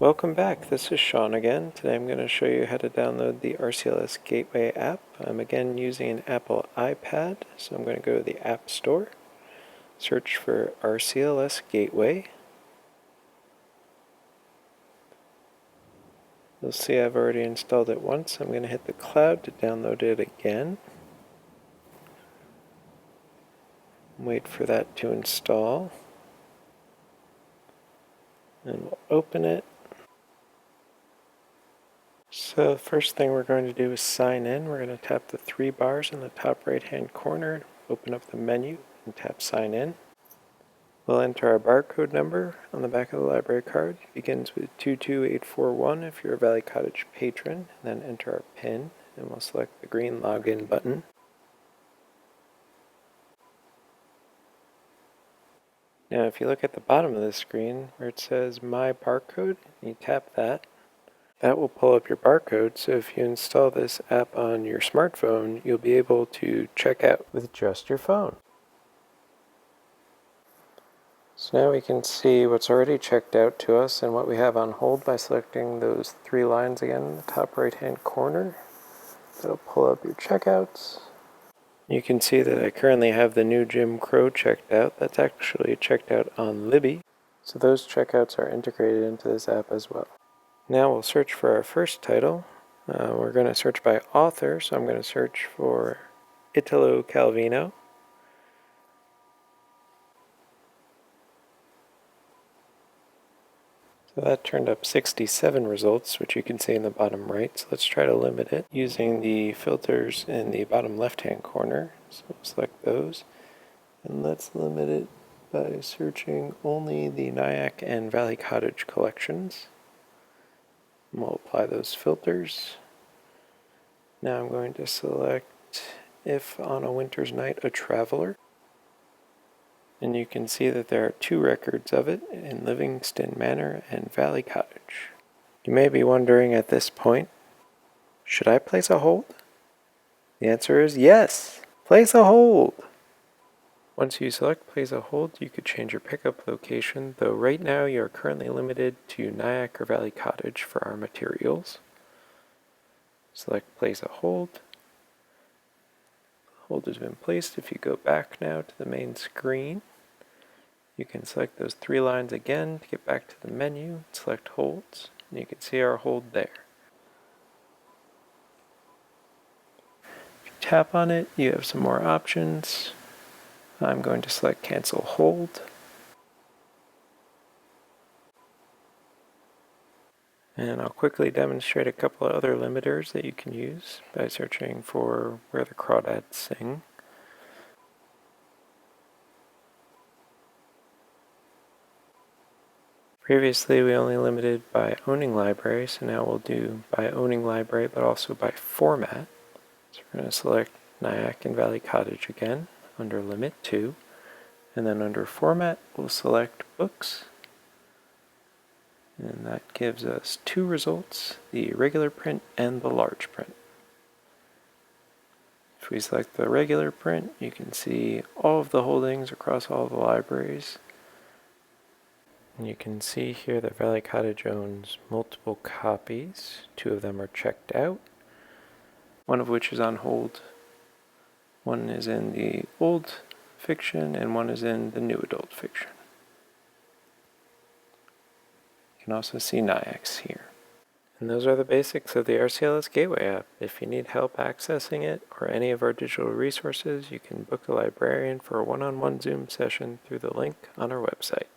Welcome back, this is Sean again. Today I'm going to show you how to download the RCLS Gateway app. I'm again using an Apple iPad, so I'm going to go to the App Store, search for RCLS Gateway. You'll see I've already installed it once. I'm going to hit the cloud to download it again. Wait for that to install. And we'll open it. So the first thing we're going to do is sign in. We're going to tap the three bars in the top right hand corner, open up the menu, and tap sign in. We'll enter our barcode number on the back of the library card. It begins with 22841 if you're a Valley Cottage patron, and then enter our PIN, and we'll select the green login button. Now if you look at the bottom of the screen where it says My Barcode, and you tap that, that will pull up your barcode, so if you install this app on your smartphone, you'll be able to check out with just your phone. So now we can see what's already checked out to us and what we have on hold by selecting those three lines again in the top right hand corner. That'll pull up your checkouts. You can see that I currently have the new Jim Crow checked out. That's actually checked out on Libby. So those checkouts are integrated into this app as well. Now we'll search for our first title. We're going to search by author, so I'm going to search for Italo Calvino. So that turned up 67 results, which you can see in the bottom right. So let's try to limit it using the filters in the bottom left-hand corner. So we'll select those. And let's limit it by searching only the Nyack and Valley Cottage collections. And we'll apply those filters. Now I'm going to select If on a Winter's Night, a Traveler. And you can see that there are two records of it in Livingston Manor and Valley Cottage. You may be wondering at this point, should I place a hold? The answer is yes! Place a hold! Once you select place a hold, you could change your pickup location, though right now you are currently limited to Nyack or Valley Cottage for our materials. Select place a hold. The hold has been placed. If you go back now to the main screen, you can select those three lines again to get back to the menu, select holds, and you can see our hold there. If you tap on it, you have some more options. I'm going to select cancel hold. And I'll quickly demonstrate a couple of other limiters that you can use by searching for Where the Crawdads Sing. Previously we only limited by owning library, so now we'll do by owning library but also by format. So we're going to select Nyack and Valley Cottage again under limit 2, and then under format we'll select books, and that gives us two results, the regular print and the large print. If we select the regular print, you can see all of the holdings across all the libraries. And you can see here that Valley Cottage owns multiple copies. Two of them are checked out, one of which is on hold. One is in the old fiction and one is in the new adult fiction. You can also see Nyack's here. And those are the basics of the RCLS Gateway app. If you need help accessing it or any of our digital resources, you can book a librarian for a one-on-one Zoom session through the link on our website.